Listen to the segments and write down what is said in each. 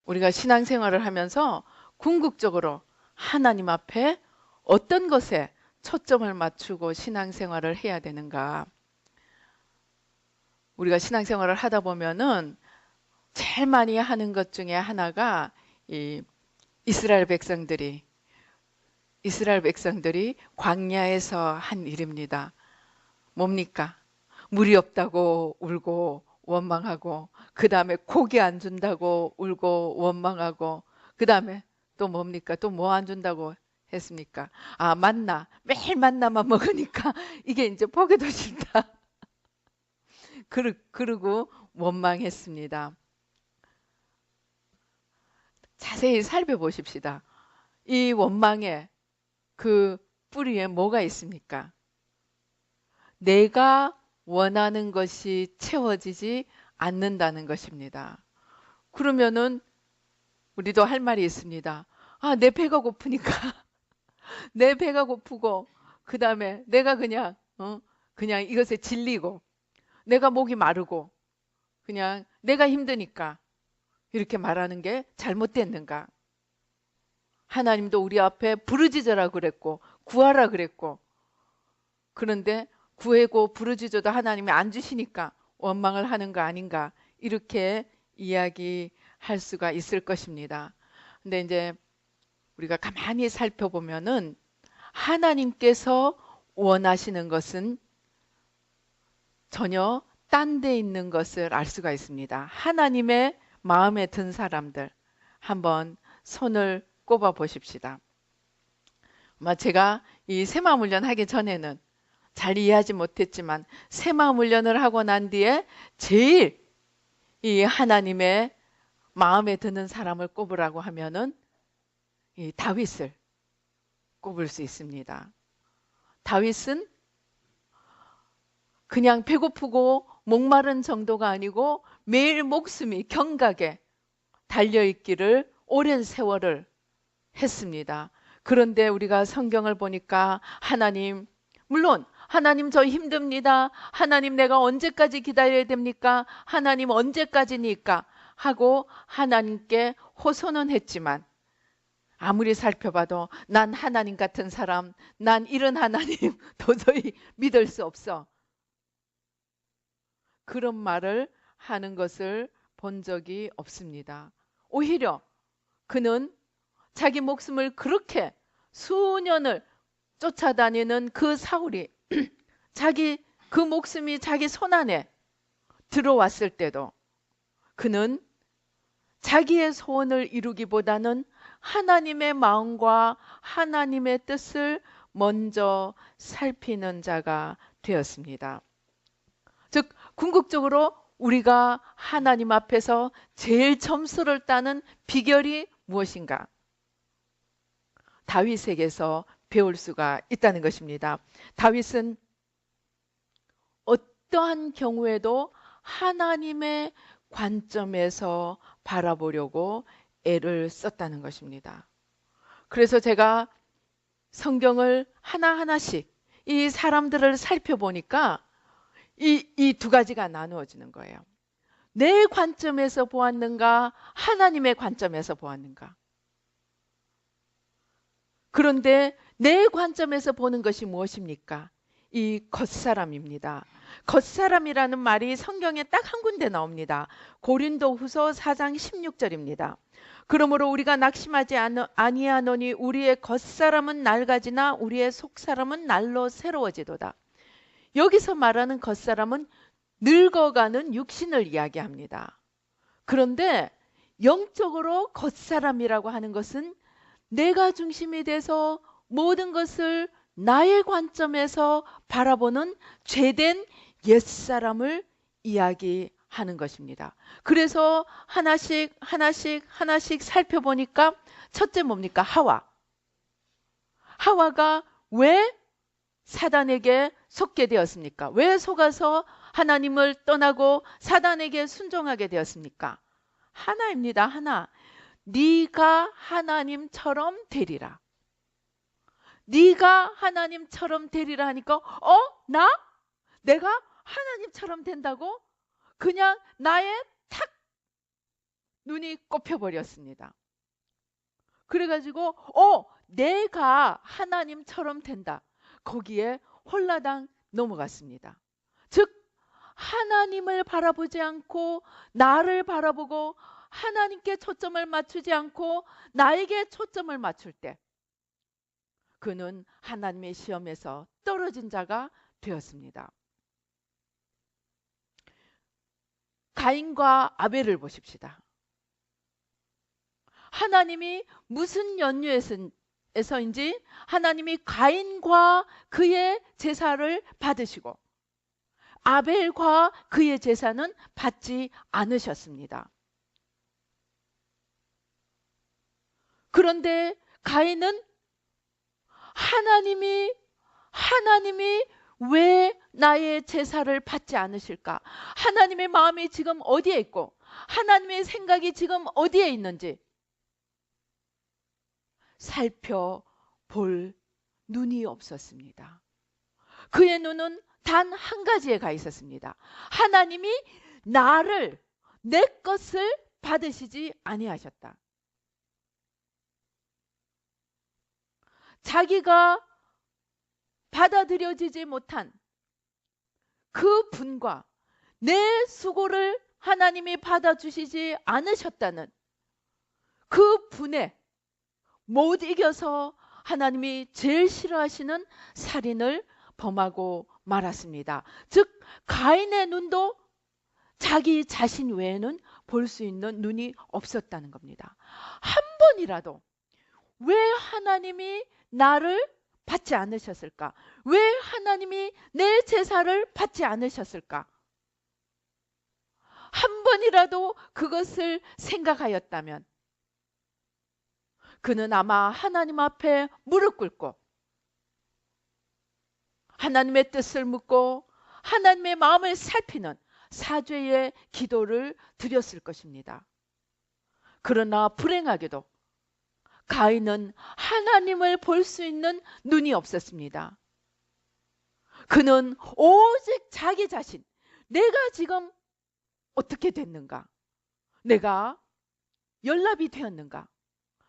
우리가 신앙생활을 하면서 궁극적으로 하나님 앞에 어떤 것에 초점을 맞추고 신앙생활을 해야 되는가? 우리가 신앙생활을 하다 보면은 제일 많이 하는 것 중에 하나가 이 이스라엘 백성들이 광야에서 한 일입니다. 뭡니까? 물이 없다고 울고 원망하고, 그 다음에 고기 안 준다고 울고 원망하고, 그 다음에 또 뭡니까? 또 뭐 안 준다고 했습니까? 아, 만나. 매일 만나만 먹으니까 이게 이제 보기도 싫다. 그러고 원망했습니다. 자세히 살펴보십시다. 이 원망의 그 뿌리에 뭐가 있습니까? 내가 원하는 것이 채워지지 않는다는 것입니다. 그러면은 우리도 할 말이 있습니다. 아, 내 배가 고프니까 내 배가 고프고, 그 다음에 내가 그냥 이것에 질리고, 내가 목이 마르고, 그냥 내가 힘드니까 이렇게 말하는 게 잘못됐는가? 하나님도 우리 앞에 부르짖으라 그랬고 구하라 그랬고, 그런데 구하고 부르짖어도 하나님이 안 주시니까 원망을 하는 거 아닌가, 이렇게 이야기할 수가 있을 것입니다. 근데 이제 우리가 가만히 살펴보면은 하나님께서 원하시는 것은 전혀 딴 데 있는 것을 알 수가 있습니다. 하나님의 마음에 든 사람들 한번 손을 꼽아 보십시다. 제가 이 새마음 훈련 하기 전에는 잘 이해하지 못했지만, 새마음 훈련을 하고 난 뒤에 제일 이 하나님의 마음에 드는 사람을 꼽으라고 하면은 이 다윗을 꼽을 수 있습니다. 다윗은 그냥 배고프고 목마른 정도가 아니고 매일 목숨이 경각에 달려있기를 오랜 세월을 했습니다. 그런데 우리가 성경을 보니까 물론 하나님 저 힘듭니다. 하나님 내가 언제까지 기다려야 됩니까? 하나님 언제까지니까 하고 하나님께 호소는 했지만, 아무리 살펴봐도 난 하나님 같은 사람, 난 이런 하나님 도저히 믿을 수 없어, 그런 말을 하는 것을 본 적이 없습니다. 오히려 그는 자기 목숨을 그렇게 수년을 쫓아다니는 그 사울이 그 목숨이 자기 손 안에 들어왔을 때도 그는 자기의 소원을 이루기보다는 하나님의 마음과 하나님의 뜻을 먼저 살피는 자가 되었습니다. 즉, 궁극적으로 우리가 하나님 앞에서 제일 점수를 따는 비결이 무엇인가? 다윗에게서 배울 수가 있다는 것입니다. 다윗은 어떠한 경우에도 하나님의 관점에서 바라보려고 애를 썼다는 것입니다. 그래서 제가 성경을 하나하나씩 이 사람들을 살펴보니까 이 두 가지가 나누어지는 거예요. 내 관점에서 보았는가, 하나님의 관점에서 보았는가. 그런데 내 관점에서 보는 것이 무엇입니까? 이 겉사람입니다. 겉사람이라는 말이 성경에 딱 한 군데 나옵니다. 고린도후서 4장 16절입니다. 그러므로 우리가 낙심하지 아니하노니 우리의 겉사람은 낡아지나 우리의 속사람은 날로 새로워지도다. 여기서 말하는 겉사람은 늙어가는 육신을 이야기합니다. 그런데 영적으로 겉사람이라고 하는 것은 내가 중심이 돼서 모든 것을 나의 관점에서 바라보는 죄된 옛사람을 이야기하는 것입니다. 그래서 하나씩 살펴보니까 첫째 뭡니까? 하와가 왜 사단에게 속게 되었습니까? 왜 속아서 하나님을 떠나고 사단에게 순종하게 되었습니까? 하나입니다. 하나. 네가 하나님처럼 되리라. 네가 하나님처럼 되리라 하니까 나? 내가 하나님처럼 된다고? 그냥 나의 탁 눈이 꼽혀버렸습니다. 그래가지고 내가 하나님처럼 된다. 거기에 홀라당 넘어갔습니다. 즉 하나님을 바라보지 않고 나를 바라보고 하나님께 초점을 맞추지 않고 나에게 초점을 맞출 때 그는 하나님의 시험에서 떨어진 자가 되었습니다. 가인과 아벨을 보십시다. 하나님이 무슨 연유에서인지 하나님이 가인과 그의 제사를 받으시고 아벨과 그의 제사는 받지 않으셨습니다. 그런데 가인은 하나님이 왜 나의 제사를 받지 않으실까? 하나님의 마음이 지금 어디에 있고 하나님의 생각이 지금 어디에 있는지 살펴볼 눈이 없었습니다. 그의 눈은 단 한 가지에 가 있었습니다. 하나님이 내 것을 받으시지 아니하셨다. 자기가 받아들여지지 못한 그 분과 내 수고를 하나님이 받아주시지 않으셨다는 그 분에 못 이겨서 하나님이 제일 싫어하시는 살인을 범하고 말았습니다. 즉 가인의 눈도 자기 자신 외에는 볼 수 있는 눈이 없었다는 겁니다. 한 번이라도 왜 하나님이 나를 받지 않으셨을까? 왜 하나님이 내 제사를 받지 않으셨을까? 한 번이라도 그것을 생각하였다면 그는 아마 하나님 앞에 무릎 꿇고 하나님의 뜻을 묻고 하나님의 마음을 살피는 사죄의 기도를 드렸을 것입니다. 그러나 불행하게도 가인은 하나님을 볼 수 있는 눈이 없었습니다. 그는 오직 자기 자신, 내가 지금 어떻게 됐는가? 내가 연락이 되었는가?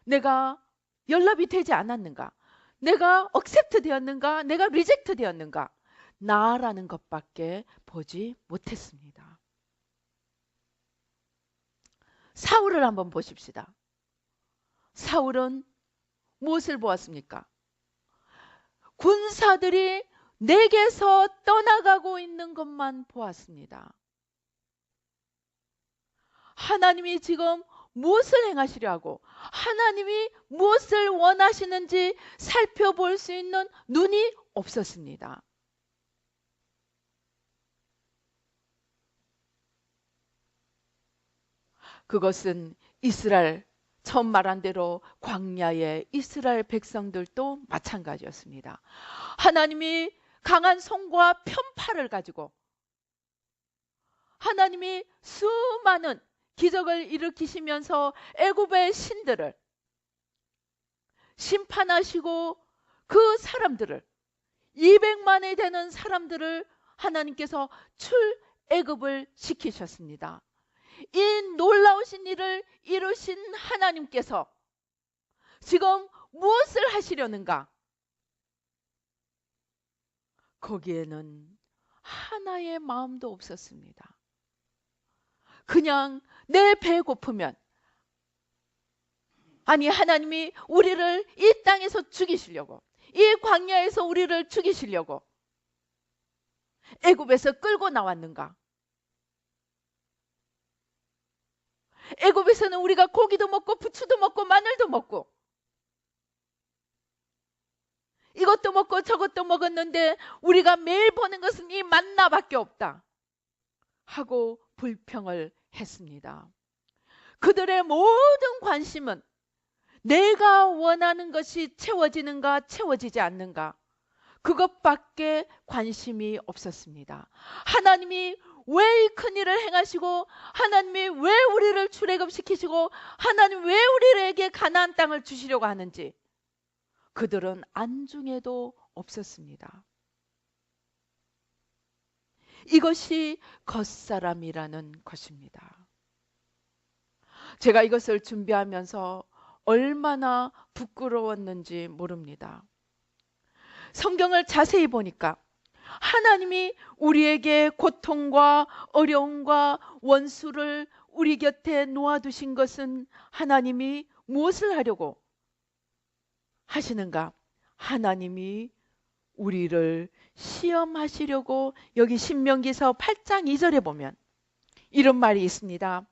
내가 연락이 되지 않았는가? 내가 억셉트 되었는가? 내가 리젝트 되었는가? 나라는 것밖에 보지 못했습니다. 사울을 한번 보십시다. 사울은 무엇을 보았습니까? 군사들이 내게서 떠나가고 있는 것만 보았습니다. 하나님이 지금 무엇을 행하시려 하고 하나님이 무엇을 원하시는지 살펴볼 수 있는 눈이 없었습니다. 그것은 이스라엘, 처음 말한 대로 광야의 이스라엘 백성들도 마찬가지였습니다. 하나님이 강한 손과 편팔을 가지고 하나님이 수많은 기적을 일으키시면서 애굽의 신들을 심판하시고 그 사람들을 200만이 되는 사람들을 하나님께서 출애굽을 시키셨습니다. 이 놀라우신 일을 이루신 하나님께서 지금 무엇을 하시려는가? 거기에는 하나의 마음도 없었습니다. 그냥 내 배 고프면, 아니 하나님이 우리를 이 땅에서 죽이시려고, 이 광야에서 우리를 죽이시려고 애굽에서 끌고 나왔는가? 애굽에서는 우리가 고기도 먹고 부추도 먹고 마늘도 먹고 이것도 먹고 저것도 먹었는데 우리가 매일 보는 것은 이 만나밖에 없다 하고 불평을 했습니다. 그들의 모든 관심은 내가 원하는 것이 채워지는가 채워지지 않는가, 그것밖에 관심이 없었습니다. 하나님이 왜 이 큰일을 행하시고 하나님이 왜 우리를 출애굽시키시고 하나님 왜 우리에게 가나안 땅을 주시려고 하는지 그들은 안중에도 없었습니다. 이것이 겉사람이라는 것입니다. 제가 이것을 준비하면서 얼마나 부끄러웠는지 모릅니다. 성경을 자세히 보니까 하나님이 우리에게 고통과 어려움과 원수를 우리 곁에 놓아두신 것은 하나님이 무엇을 하려고 하시는가? 하나님이 우리를 시험하시려고. 여기 신명기서 8장 2절에 보면 이런 말이 있습니다.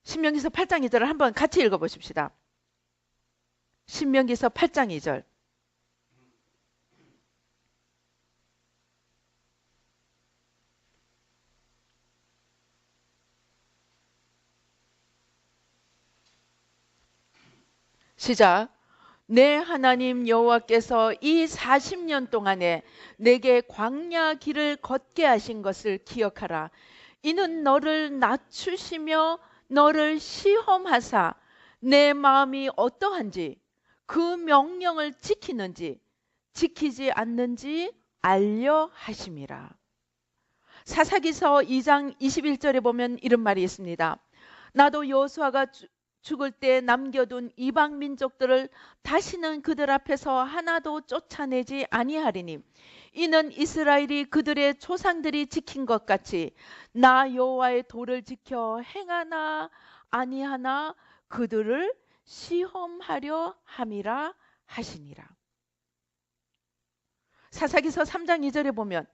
신명기서 8장 2절을 한번 같이 읽어보십시다. 신명기서 8장 2절. 시작. 내 하나님 여호와께서 이 40년 동안에 내게 광야 길을 걷게 하신 것을 기억하라. 이는 너를 낮추시며 너를 시험하사 내 마음이 어떠한지 그 명령을 지키는지 지키지 않는지 알려 하심이라. 사사기서 2장 21절에 보면 이런 말이 있습니다. 나도 여호수아가 죽을 때 남겨둔 이방 민족들을 다시는 그들 앞에서 하나도 쫓아내지 아니하리니 이는 이스라엘이 그들의 조상들이 지킨 것 같이 나 여호와의 도를 지켜 행하나 아니하나 그들을 시험하려 함이라 하시니라. 사사기서 3장 2절에 보면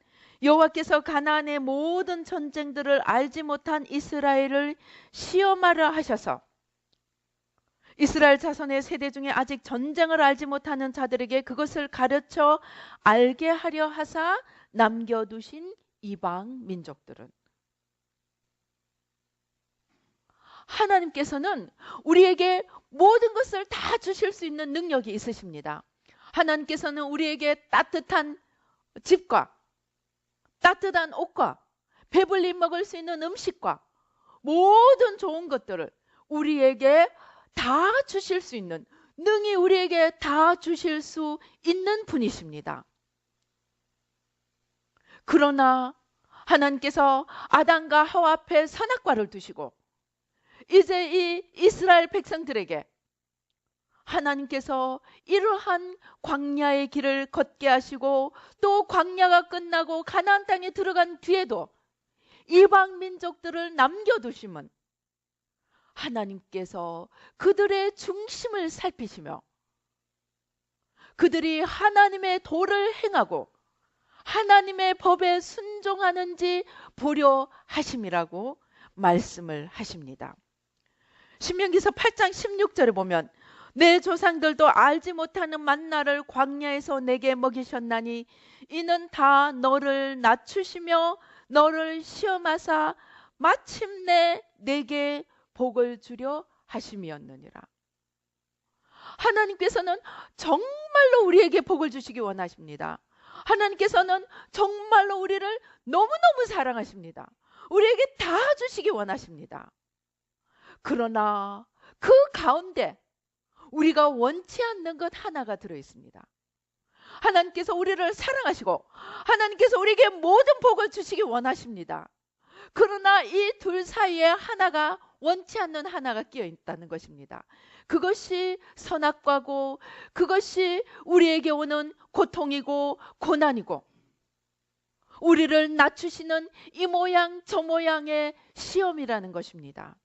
여호와께서 가나안의 모든 전쟁들을 알지 못한 이스라엘을 시험하려 하셔서 이스라엘 자손의 세대 중에 아직 전쟁을 알지 못하는 자들에게 그것을 가르쳐 알게 하려 하사 남겨두신 이방 민족들은, 하나님께서는 우리에게 모든 것을 다 주실 수 있는 능력이 있으십니다. 하나님께서는 우리에게 따뜻한 집과 따뜻한 옷과 배불리 먹을 수 있는 음식과 모든 좋은 것들을 우리에게 다 주실 수 있는, 능히 우리에게 다 주실 수 있는 분이십니다. 그러나 하나님께서 아담과 하와 앞에 선악과를 두시고 이제 이 이스라엘 백성들에게 하나님께서 이러한 광야의 길을 걷게 하시고 또 광야가 끝나고 가나안 땅에 들어간 뒤에도 이방 민족들을 남겨두심은 하나님께서 그들의 중심을 살피시며 그들이 하나님의 도를 행하고 하나님의 법에 순종하는지 보려 하심이라고 말씀을 하십니다. 신명기서 8장 16절에 보면 내 조상들도 알지 못하는 만나를 광야에서 내게 먹이셨나니 이는 다 너를 낮추시며 너를 시험하사 마침내 내게 복을 주려 하심이었느니라. 하나님께서는 정말로 우리에게 복을 주시기 원하십니다. 하나님께서는 정말로 우리를 너무너무 사랑하십니다. 우리에게 다 주시기 원하십니다. 그러나 그 가운데 우리가 원치 않는 것 하나가 들어있습니다. 하나님께서 우리를 사랑하시고 하나님께서 우리에게 모든 복을 주시기 원하십니다. 그러나 이 둘 사이에 하나가, 원치 않는 하나가 끼어 있다는 것입니다. 그것이 선악과고 그것이 우리에게 오는 고통이고 고난이고 우리를 낮추시는 이 모양 저 모양의 시험이라는 것입니다.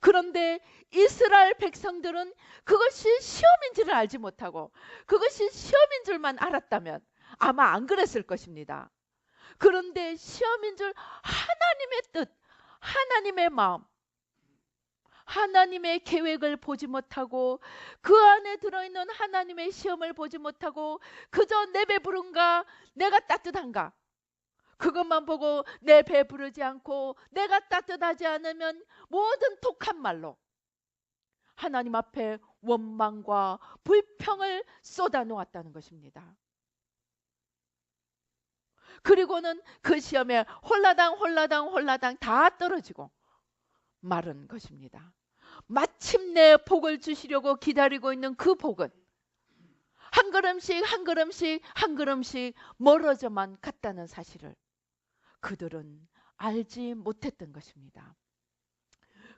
그런데 이스라엘 백성들은 그것이 시험인 줄을 알지 못하고 그것이 시험인 줄만 알았다면 아마 안 그랬을 것입니다. 그런데 시험인 줄 하나님의 뜻, 하나님의 마음, 하나님의 계획을 보지 못하고 그 안에 들어있는 하나님의 시험을 보지 못하고 그저 내 배부른가, 내가 따뜻한가, 그것만 보고 내 배 부르지 않고 내가 따뜻하지 않으면 모든 독한 말로 하나님 앞에 원망과 불평을 쏟아놓았다는 것입니다. 그리고는 그 시험에 홀라당 다 떨어지고 마른 것입니다. 마침내 복을 주시려고 기다리고 있는 그 복은 한 걸음씩 한 걸음씩 한 걸음씩 멀어져만 갔다는 사실을 그들은 알지 못했던 것입니다.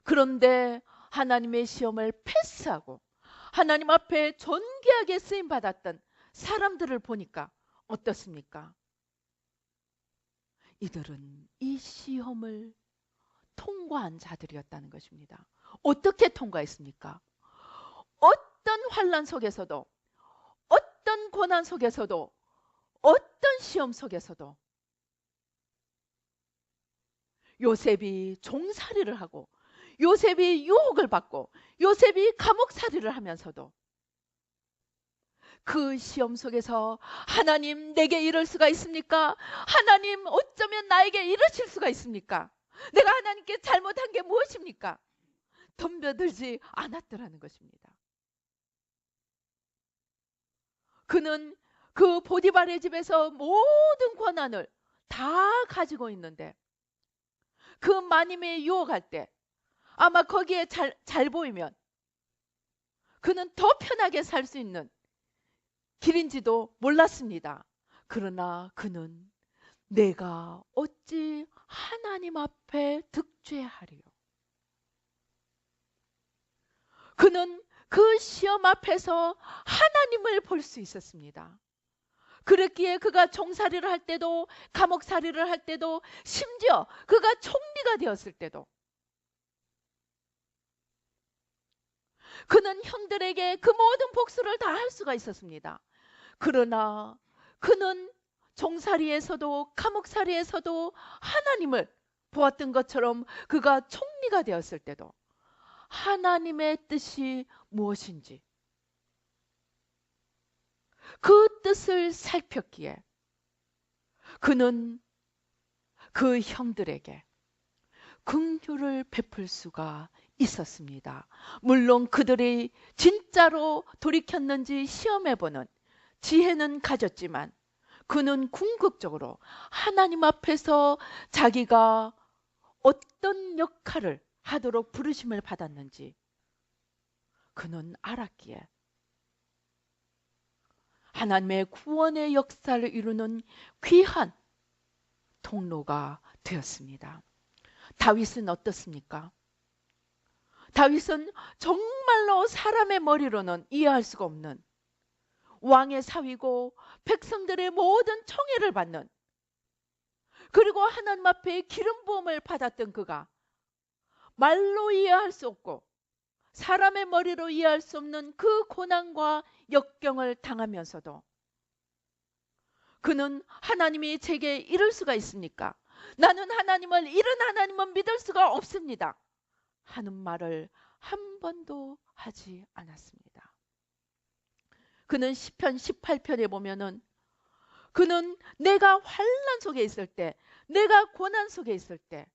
그런데 하나님의 시험을 패스하고 하나님 앞에 존귀하게 쓰임받았던 사람들을 보니까 어떻습니까? 이들은 이 시험을 통과한 자들이었다는 것입니다. 어떻게 통과했습니까? 어떤 환난 속에서도, 어떤 고난 속에서도, 어떤 시험 속에서도 요셉이 종살이를 하고 요셉이 유혹을 받고 요셉이 감옥살이를 하면서도 그 시험 속에서 하나님 내게 이럴 수가 있습니까? 하나님 어쩌면 나에게 이러실 수가 있습니까? 내가 하나님께 잘못한 게 무엇입니까? 덤벼들지 않았더라는 것입니다. 그는 그 보디발의 집에서 모든 권한을 다 가지고 있는데 그 마님에 유혹할 때 아마 거기에 잘 보이면 그는 더 편하게 살 수 있는 길인지도 몰랐습니다. 그러나 그는 내가 어찌 하나님 앞에 득죄하리요. 그는 그 시험 앞에서 하나님을 볼 수 있었습니다. 그랬기에 그가 종살이를 할 때도 감옥살이를 할 때도 심지어 그가 총리가 되었을 때도 그는 형들에게 그 모든 복수를 다 할 수가 있었습니다. 그러나 그는 종살이에서도 감옥살이에서도 하나님을 보았던 것처럼 그가 총리가 되었을 때도 하나님의 뜻이 무엇인지 그 뜻을 살폈기에 그는 그 형들에게 긍휼을 베풀 수가 있었습니다. 물론 그들이 진짜로 돌이켰는지 시험해보는 지혜는 가졌지만 그는 궁극적으로 하나님 앞에서 자기가 어떤 역할을 하도록 부르심을 받았는지 그는 알았기에 하나님의 구원의 역사를 이루는 귀한 통로가 되었습니다. 다윗은 어떻습니까? 다윗은 정말로 사람의 머리로는 이해할 수가 없는 왕의 사위고 백성들의 모든 총애를 받는 그리고 하나님 앞에 기름 부음을 받았던 그가 말로 이해할 수 없고 사람의 머리로 이해할 수 없는 그 고난과 역경을 당하면서도 그는 하나님이 제게 이럴 수가 있습니까? 나는 하나님을 이런 하나님은 믿을 수가 없습니다. 하는 말을 한 번도 하지 않았습니다. 그는 시편 18편에 보면은 그는 내가 환난 속에 있을 때, 내가 고난 속에 있을 때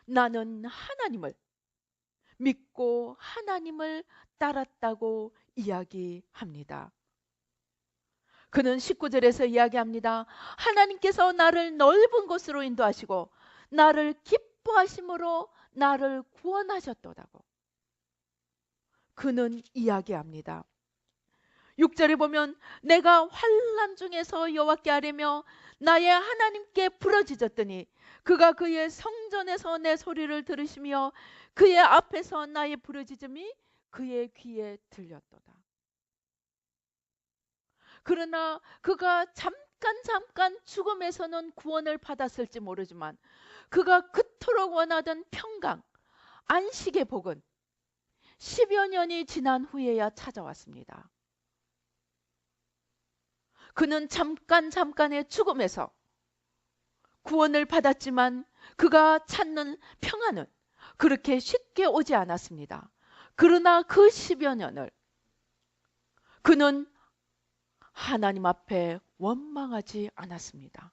나는 하나님을 믿고 하나님을 따랐다고 이야기합니다. 그는 19절에서 이야기합니다. 하나님께서 나를 넓은 곳으로 인도하시고 나를 기뻐하심으로 나를 구원하셨도다고 그는 이야기합니다. 6절에 보면 내가 환난 중에서 여호와께 아뢰며 나의 하나님께 부르짖었더니 그가 그의 성전에서 내 소리를 들으시며 그의 앞에서 나의 부르짖음이 그의 귀에 들렸도다. 그러나 그가 잠깐 죽음에서는 구원을 받았을지 모르지만 그가 그토록 원하던 평강, 안식의 복은 10여 년이 지난 후에야 찾아왔습니다. 그는 잠깐의 죽음에서 구원을 받았지만 그가 찾는 평안은 그렇게 쉽게 오지 않았습니다. 그러나 그 10여 년을 그는 하나님 앞에 원망하지 않았습니다.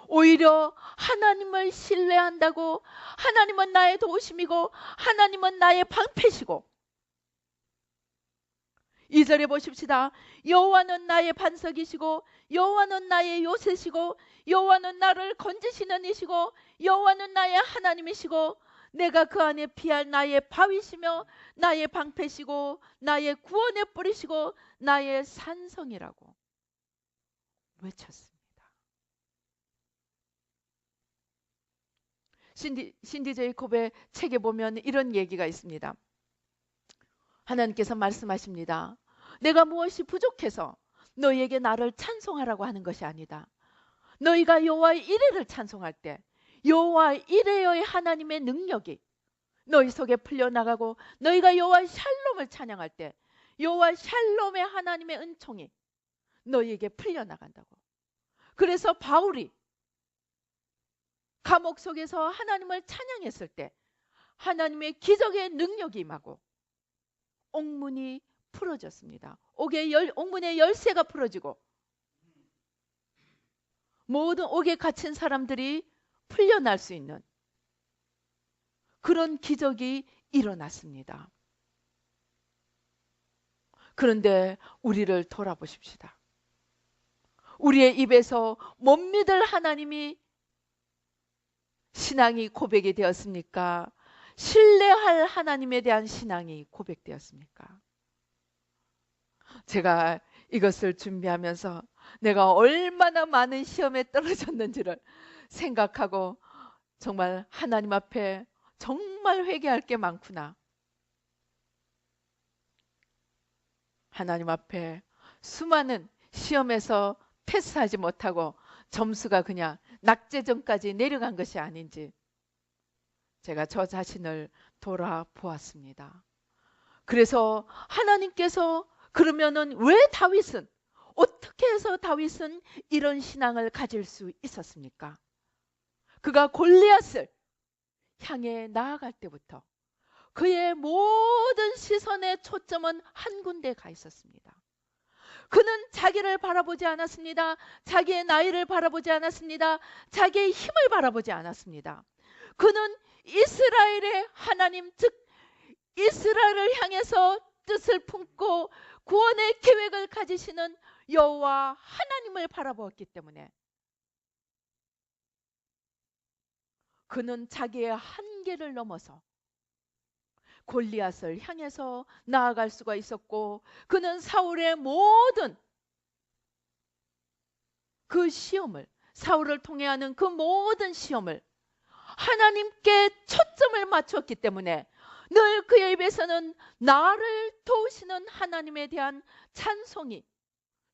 오히려 하나님을 신뢰한다고 하나님은 나의 도우심이고 하나님은 나의 방패시고 2절에 보십시다. 여호와는 나의 반석이시고 여호와는 나의 요새시고 여호와는 나를 건지시는 이시고 여호와는 나의 하나님이시고 내가 그 안에 피할 나의 바위시며 나의 방패시고 나의 구원의 뿌리시고 나의 산성이라고 외쳤습니다. 신디 제이콥의 책에 보면 이런 얘기가 있습니다. 하나님께서 말씀하십니다. 내가 무엇이 부족해서 너희에게 나를 찬송하라고 하는 것이 아니다. 너희가 여호와 이레를 찬송할 때 여호와 이레의 하나님의 능력이 너희 속에 풀려나가고, 너희가 여호와 샬롬을 찬양할 때 여호와 샬롬의 하나님의 은총이 너희에게 풀려나간다고. 그래서 바울이 감옥 속에서 하나님을 찬양했을 때 하나님의 기적의 능력이 임하고 옥문이 풀어졌습니다. 옥문의 열쇠가 풀어지고 모든 옥에 갇힌 사람들이 풀려날 수 있는 그런 기적이 일어났습니다. 그런데 우리를 돌아보십시다. 우리의 입에서 못 믿을 하나님이 신앙이 고백이 되었습니까? 신뢰할 하나님에 대한 신앙이 고백되었습니까? 제가 이것을 준비하면서 내가 얼마나 많은 시험에 떨어졌는지를 생각하고 정말 하나님 앞에 정말 회개할 게 많구나. 하나님 앞에 수많은 시험에서 패스하지 못하고 점수가 그냥 낙제점까지 내려간 것이 아닌지 제가 저 자신을 돌아보았습니다. 그래서 하나님께서 그러면은 왜 다윗은, 어떻게 해서 다윗은 이런 신앙을 가질 수 있었습니까? 그가 골리앗을 향해 나아갈 때부터 그의 모든 시선의 초점은 한 군데 가 있었습니다. 그는 자기를 바라보지 않았습니다. 자기의 나이를 바라보지 않았습니다. 자기의 힘을 바라보지 않았습니다. 그는 이스라엘의 하나님, 즉 이스라엘을 향해서 뜻을 품고 구원의 계획을 가지시는 여호와 하나님을 바라보았기 때문에 그는 자기의 한계를 넘어서 골리앗을 향해서 나아갈 수가 있었고, 그는 사울의 모든 그 시험을, 사울을 통해 하는 그 모든 시험을 하나님께 초점을 맞췄기 때문에 늘 그의 입에서는 나를 도우시는 하나님에 대한 찬송이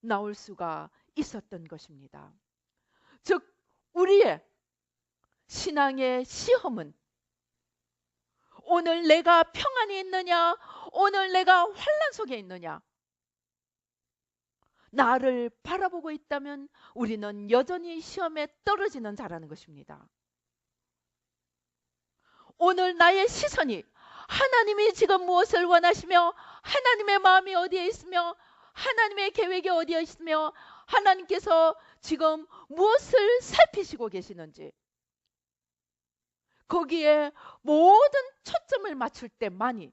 나올 수가 있었던 것입니다. 즉 우리의 신앙의 시험은 오늘 내가 평안이 있느냐, 오늘 내가 환난 속에 있느냐, 나를 바라보고 있다면 우리는 여전히 시험에 떨어지는 자라는 것입니다. 오늘 나의 시선이 하나님이 지금 무엇을 원하시며, 하나님의 마음이 어디에 있으며, 하나님의 계획이 어디에 있으며, 하나님께서 지금 무엇을 살피시고 계시는지, 거기에 모든 초점을 맞출 때만이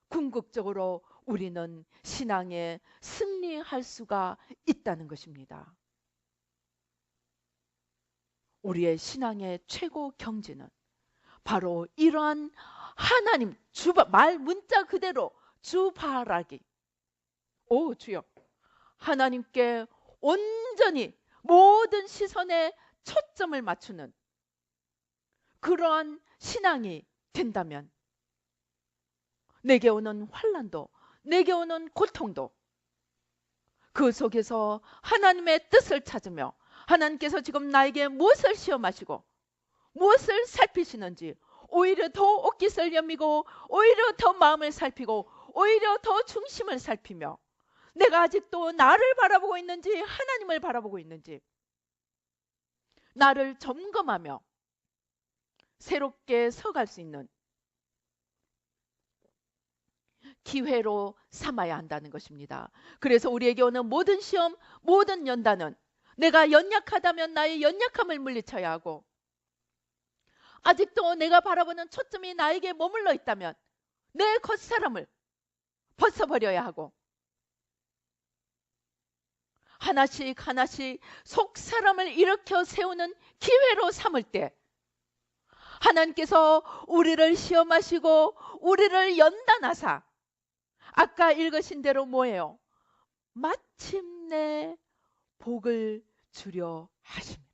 궁극적으로 우리는 신앙에 승리할 수가 있다는 것입니다. 우리의 신앙의 최고 경지는 바로 이러한 하나님, 말 문자 그대로 주바라기, 오 주여, 하나님께 온전히 모든 시선에 초점을 맞추는 그러한 신앙이 된다면 내게 오는 환난도, 내게 오는 고통도 그 속에서 하나님의 뜻을 찾으며, 하나님께서 지금 나에게 무엇을 시험하시고 무엇을 살피시는지 오히려 더 옷깃을 여미고, 오히려 더 마음을 살피고, 오히려 더 중심을 살피며, 내가 아직도 나를 바라보고 있는지 하나님을 바라보고 있는지 나를 점검하며 새롭게 서갈 수 있는 기회로 삼아야 한다는 것입니다. 그래서 우리에게 오는 모든 시험, 모든 연단은 내가 연약하다면 나의 연약함을 물리쳐야 하고, 아직도 내가 바라보는 초점이 나에게 머물러 있다면 내 겉사람을 벗어버려야 하고, 하나씩 하나씩 속사람을 일으켜 세우는 기회로 삼을 때 하나님께서 우리를 시험하시고 우리를 연단하사, 아까 읽으신 대로 뭐예요? 마침내 복을 주려 하십니다.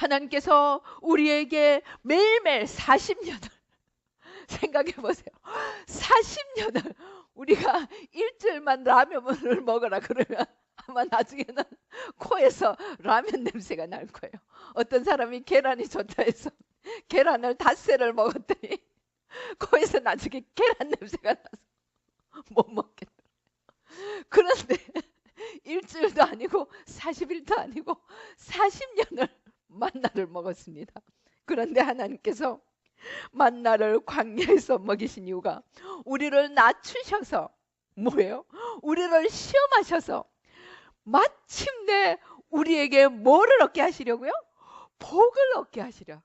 하나님께서 우리에게 매일매일 40년을 생각해 보세요. 40년을 우리가 일주일만 라면을 먹어라 그러면 아마 나중에는 코에서 라면 냄새가 날 거예요. 어떤 사람이 계란이 좋다 해서 계란을 닷새를 먹었더니 코에서 나중에 계란 냄새가 나서 못 먹겠다. 그런데 일주일도 아니고 40일도 아니고 40년을 만나를 먹었습니다. 그런데 하나님께서 만나를 광야에서 먹이신 이유가 우리를 낮추셔서 뭐예요? 우리를 시험하셔서 마침내 우리에게 뭐를 얻게 하시려고요? 복을 얻게 하시려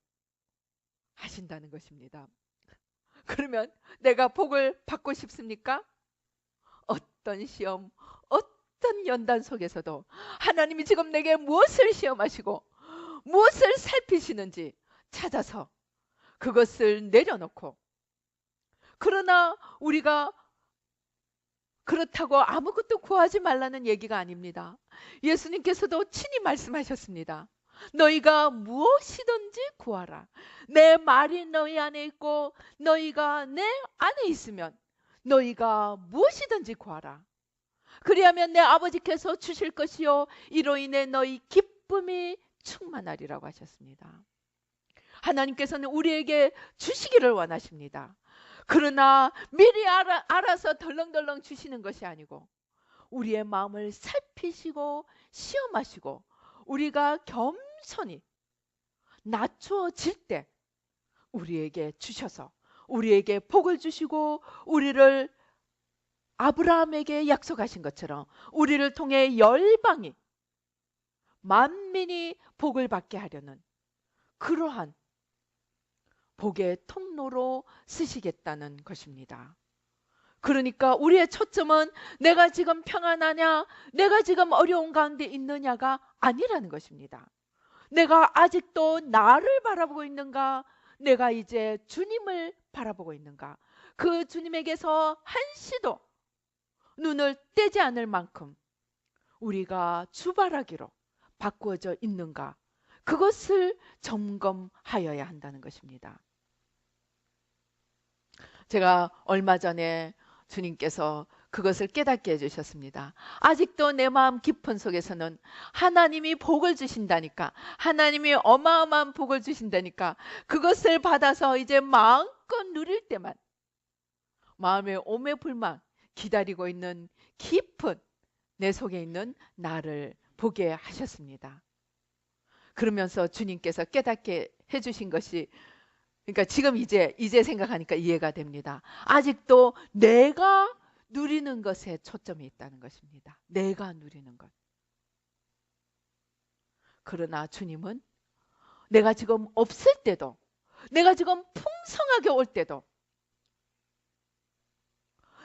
하신다는 것입니다. 그러면 내가 복을 받고 싶습니까? 어떤 시험, 어떤 연단 속에서도 하나님이 지금 내게 무엇을 시험하시고 무엇을 살피시는지 찾아서 그것을 내려놓고, 그러나 우리가 그렇다고 아무것도 구하지 말라는 얘기가 아닙니다. 예수님께서도 친히 말씀하셨습니다. 너희가 무엇이든지 구하라. 내 말이 너희 안에 있고 너희가 내 안에 있으면 너희가 무엇이든지 구하라. 그리하면 내 아버지께서 주실 것이요 이로 인해 너희 기쁨이 충만하리라고 하셨습니다. 하나님께서는 우리에게 주시기를 원하십니다. 그러나 미리 알아서 덜렁덜렁 주시는 것이 아니고 우리의 마음을 살피시고 시험하시고 우리가 겸손히 낮추어질 때 우리에게 주셔서 우리에게 복을 주시고 우리를 아브라함에게 약속하신 것처럼 우리를 통해 열방이 만민이 복을 받게 하려는 그러한 복의 통로로 쓰시겠다는 것입니다. 그러니까 우리의 초점은 내가 지금 평안하냐, 내가 지금 어려운 가운데 있느냐가 아니라는 것입니다. 내가 아직도 나를 바라보고 있는가, 내가 이제 주님을 바라보고 있는가, 그 주님에게서 한시도 눈을 떼지 않을 만큼 우리가 주바라기로 바꾸어져 있는가, 그것을 점검하여야 한다는 것입니다. 제가 얼마 전에 주님께서 그것을 깨닫게 해주셨습니다. 아직도 내 마음 깊은 속에서는 하나님이 복을 주신다니까, 하나님이 어마어마한 복을 주신다니까 그것을 받아서 이제 마음껏 누릴 때만 마음의 오매불망 기다리고 있는 깊은 내 속에 있는 나를 보게 하셨습니다. 그러면서 주님께서 깨닫게 해주신 것이, 그러니까 지금 이제 생각하니까 이해가 됩니다. 아직도 내가 누리는 것에 초점이 있다는 것입니다. 내가 누리는 것. 그러나 주님은 내가 지금 없을 때도, 내가 지금 풍성하게 올 때도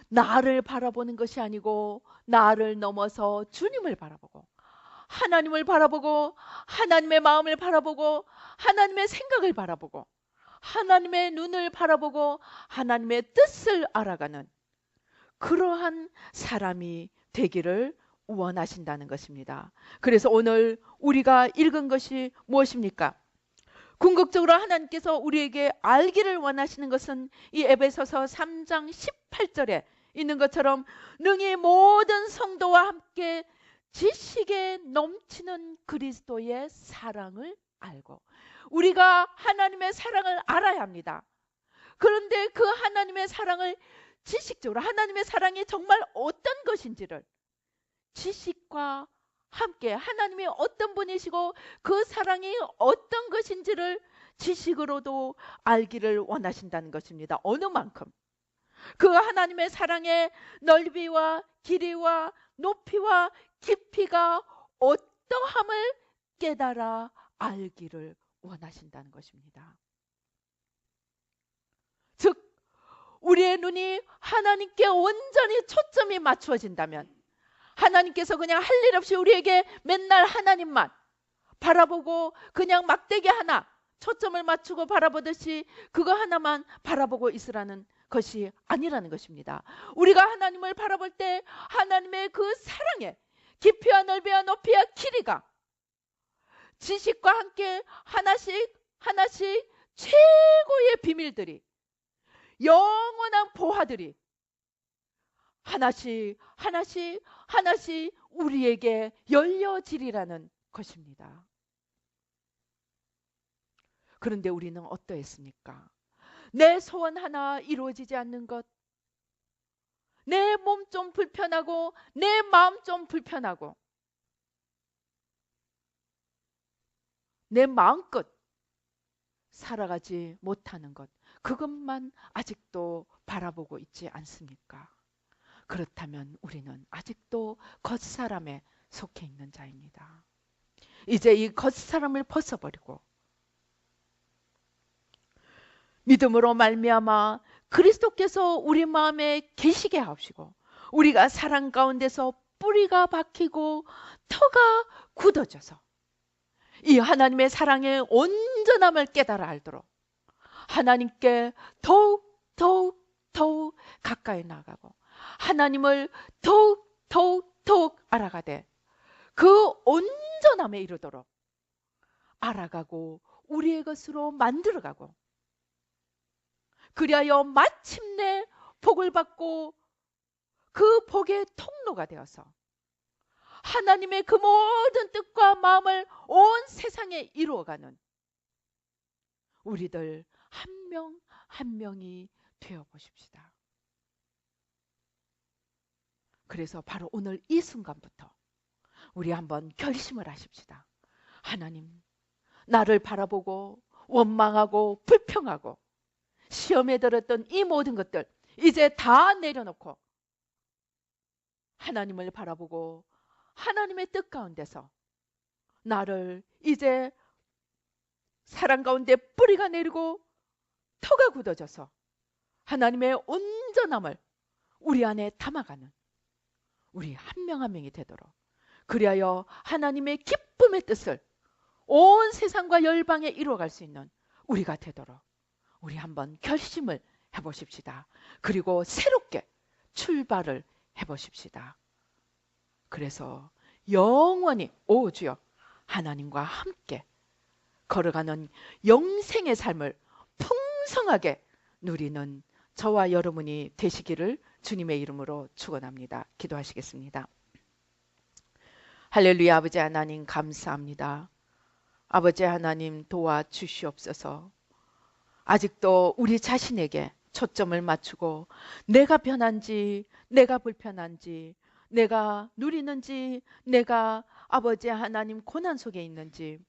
나를 바라보는 것이 아니고 나를 넘어서 주님을 바라보고 하나님을 바라보고 하나님의 마음을 바라보고 하나님의 생각을 바라보고 하나님의 눈을 바라보고 하나님의 뜻을 알아가는 그러한 사람이 되기를 원하신다는 것입니다. 그래서 오늘 우리가 읽은 것이 무엇입니까? 궁극적으로 하나님께서 우리에게 알기를 원하시는 것은 이 에베소서 3장 18절에 있는 것처럼 능히 모든 성도와 함께 지식에 넘치는 그리스도의 사랑을 알고, 우리가 하나님의 사랑을 알아야 합니다. 그런데 그 하나님의 사랑을 지식적으로, 하나님의 사랑이 정말 어떤 것인지를 지식과 함께 하나님이 어떤 분이시고 그 사랑이 어떤 것인지를 지식으로도 알기를 원하신다는 것입니다. 어느 만큼 그 하나님의 사랑의 넓이와 길이와 높이와 깊이가 어떠함을 깨달아 알기를 원하신다는 것입니다. 즉 우리의 눈이 하나님께 온전히 초점이 맞추어진다면, 하나님께서 그냥 할 일 없이 우리에게 맨날 하나님만 바라보고 그냥 막대기 하나 초점을 맞추고 바라보듯이 그거 하나만 바라보고 있으라는 것이 아니라는 것입니다. 우리가 하나님을 바라볼 때 하나님의 그 사랑의 깊이와 넓이와 높이와 길이가 지식과 함께 하나씩 하나씩 최고의 비밀들이, 영원한 보화들이 하나씩 하나씩 하나씩 우리에게 열려지리라는 것입니다. 그런데 우리는 어떠했습니까? 내 소원 하나 이루어지지 않는 것, 내 몸 좀 불편하고 내 마음 좀 불편하고 내 마음껏 살아가지 못하는 것, 그것만 아직도 바라보고 있지 않습니까? 그렇다면 우리는 아직도 겉사람에 속해 있는 자입니다. 이제 이 겉사람을 벗어버리고 믿음으로 말미암아 그리스도께서 우리 마음에 계시게 하시고 우리가 사랑 가운데서 뿌리가 박히고 터가 굳어져서 이 하나님의 사랑의 온전함을 깨달아 알도록 하나님께 더욱 가까이 나가고 하나님을 더욱 알아가되 그 온전함에 이르도록 알아가고 우리의 것으로 만들어가고, 그리하여 마침내 복을 받고 그 복의 통로가 되어서 하나님의 그 모든 뜻과 마음을 온 세상에 이루어가는 우리들 한 명 한 명이 되어 보십시다. 그래서 바로 오늘 이 순간부터 우리 한번 결심을 하십시다. 하나님, 나를 바라보고 원망하고 불평하고 시험에 들었던 이 모든 것들 이제 다 내려놓고 하나님을 바라보고 하나님의 뜻 가운데서 나를 이제 사랑 가운데 뿌리가 내리고 터가 굳어져서 하나님의 온전함을 우리 안에 담아가는 우리 한 명 한 명이 되도록, 그리하여 하나님의 기쁨의 뜻을 온 세상과 열방에 이루어갈 수 있는 우리가 되도록 우리 한번 결심을 해보십시다. 그리고 새롭게 출발을 해보십시다. 그래서 영원히 오 주여 하나님과 함께 걸어가는 영생의 삶을 풍성하게 누리는 저와 여러분이 되시기를 주님의 이름으로 축원합니다. 기도하시겠습니다. 할렐루야. 아버지 하나님 감사합니다. 아버지 하나님 도와주시옵소서. 아직도 우리 자신에게 초점을 맞추고 내가 편한지 내가 불편한지 내가 누리는지 내가 아버지 하나님 고난 속에 있는지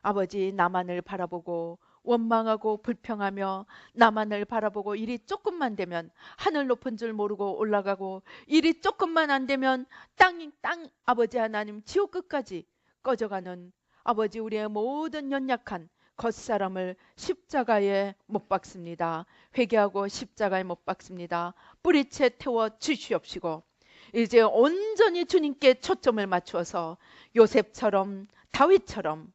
아버지 나만을 바라보고 원망하고 불평하며 나만을 바라보고 일이 조금만 되면 하늘 높은 줄 모르고 올라가고 일이 조금만 안 되면 땅 아버지 하나님 지옥 끝까지 꺼져가는 아버지 우리의 모든 연약한 겉사람을 십자가에 못 박습니다. 회개하고 십자가에 못 박습니다. 뿌리채 태워 주시옵시고 이제 온전히 주님께 초점을 맞추어서 요셉처럼 다윗처럼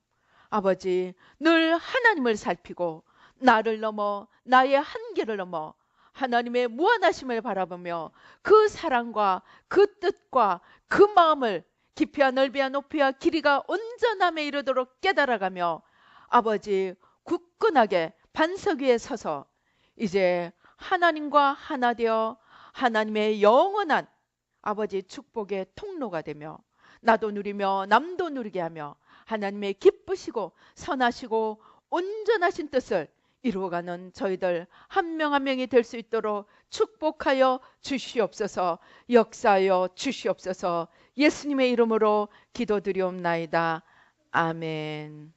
아버지 늘 하나님을 살피고 나를 넘어 나의 한계를 넘어 하나님의 무한하심을 바라보며 그 사랑과 그 뜻과 그 마음을 깊이와 넓이와 높이와 길이가 온전함에 이르도록 깨달아가며 아버지 굳건하게 반석 위에 서서 이제 하나님과 하나 되어 하나님의 영원한 아버지 축복의 통로가 되며 나도 누리며 남도 누리게 하며 하나님의 기쁘시고 선하시고 온전하신 뜻을 이루어가는 저희들 한 명 한 명이 될 수 있도록 축복하여 주시옵소서. 역사하여 주시옵소서. 예수님의 이름으로 기도드리옵나이다. 아멘.